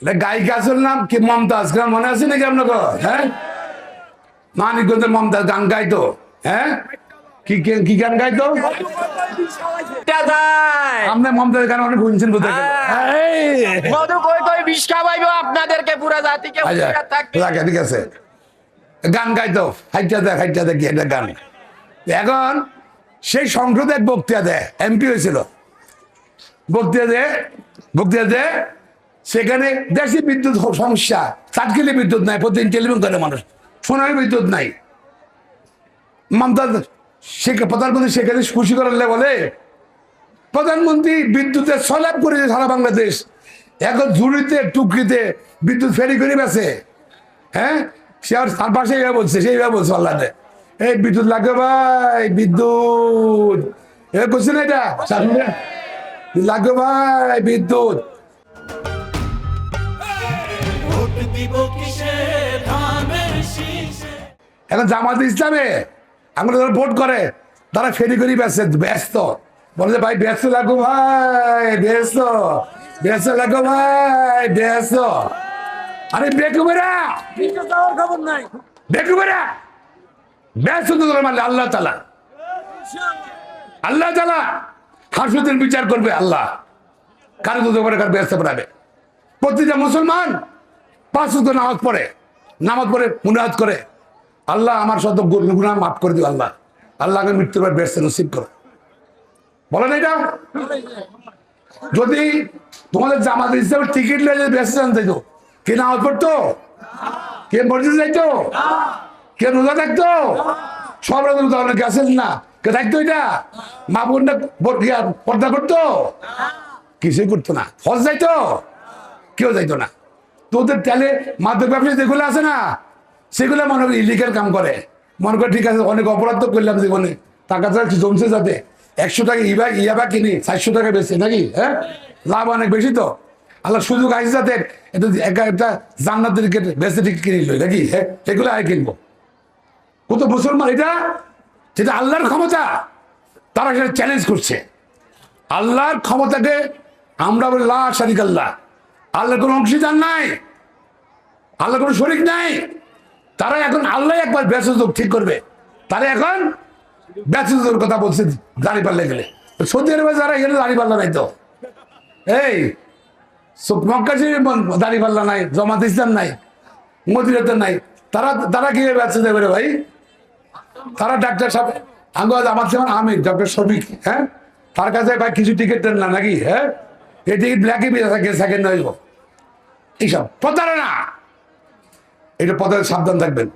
গায়িকা আসল নাম কি মমতাজ গান মনে আছে নাকি আপনার? হ্যাঁ, মানিকগঞ্জের মমতাজ গান গাইতো। হ্যাঁ, কি কি গান গাইতো? আপনি মমতাজ গান অনেক শুনছেন বোধ হয়। ঠিক আছে, গান গাইতো হাইটা দে কি একটা গান। এখন সেই সংসদে এক বক্তৃতা দেয়, এমপি হয়েছিল। বক্তৃতা দেয় সেখানে দেশে বিদ্যুৎ সমস্যা, চাটকিলে বিদ্যুৎ নাই, প্রতিদিন টেলিফোন করে মানুষ, সোনার বিদ্যুৎ নাই। মমতাজ প্রধানমন্ত্রী সেখানে খুশি করলে বলে, প্রধানমন্ত্রী বিদ্যুতের সলাপ করেছে সারা বাংলাদেশ, এখন ঝুড়িতে টুকরিতে বিদ্যুৎ ফেরি করে বেছে। হ্যাঁ, সে আর তার পাশে বলছে, সেইভাবে বলছে আল্লাহ, এই বিদ্যুৎ লাগবে ভাই, বিদ্যুৎ এবার করছে না, এটা লাগবে ভাই বিদ্যুৎ। এখন জামাত ইসলামে আমরা যারা ভোট করে তারা ফেরি করি ব্যস্ত, বলে যে ভাই ব্যস্ত লাগো ভাই, ব্যস্ত লাগো ভাই, ব্যস্ত। আরে বেকুবেরা ব্যস্ত তো মানলে আল্লাহ তাআলা হাসুদের বিচার করবে। আল্লাহ কারো দুটো করে ব্যস্ত পড়াবে। প্রতিটা মুসলমান 5 ওয়াক্ত নামাজ পড়ে মুনাজাত করে, আল্লাহ আমার শত গুনাহ মাফ করে দিও, আল্লাহ আমি মৃত্যুর পর ব্যস্ত নসিব করো। বলেন এটা? যদি তোমাদের জামাত ইসলামের টিকিট নিয়ে যদি ব্যস্ত জানতে যাইতো, কে নামাজ পড়তো, কে মসজিদে যাইতো, কে রোজা থাকতো, সব রোজা গেছেন না, কে থাকতো? এটা মা বোনটা পর্দা করতো? কিছুই করতো না। হজ যাইতো? কেউ যাইতো না। তোদের তেলে মাদক ব্যবসায়ী যেগুলো আছে না, সেগুলো মনে করি ইলিগাল কাম করে, মনে করে ঠিক আছে অনেক অপরাধ তো করলাম জীবনে, টাকা ছাড়া জমছে যাতে 100 টাকা ইয়াবা কিনি 400 টাকা বেশি নাকি? হ্যাঁ, লাভ অনেক বেশি তো। আল্লাহ সুযোগ আসে যাতে একটা জান্নাতের বেশি টিকিট কিনে নিল নাকি? হ্যাঁ, এগুলো আয় কিনবো। কত মুসলমান এটা, যেটা আল্লাহর ক্ষমতা, তারা সেটা চ্যালেঞ্জ করছে। আল্লাহর ক্ষমতাকে আমরা বলি লা শারিকা লাহ, আল্লাহর কোনো অংশীদার নাই, আল্লাহর কোনো শরীক নাই। তারা এখন আল্লাহ একবার ব্যস্ত ঠিক করবে, তারা এখন ব্যস্ততার কথা বলছে। দাড়ি পাল্লা গেলে সৌদি আরবে যারা এখানে দাড়ি পাল্লা নাই তো, এই মক্কা শরীফে দাড়ি পাল্লা নাই, জামাত ইসলাম নাই, মদিনাতে নাই, তারা কি ব্যস্ত দেবে রে ভাই? তারা ডাক্তার সাহেব আমার যেমন আমির ডক্টর শফিক, হ্যাঁ, তার কাছে ভাই কিছু টিকিট দেন না নাকি? হ্যাঁ, এই টিকিট ব্ল্যাকে বেঁচে থাকে, সেকেন্ড হইব। এইসব প্রতারণা, এটা প্রতারণা, সাবধান থাকবেন।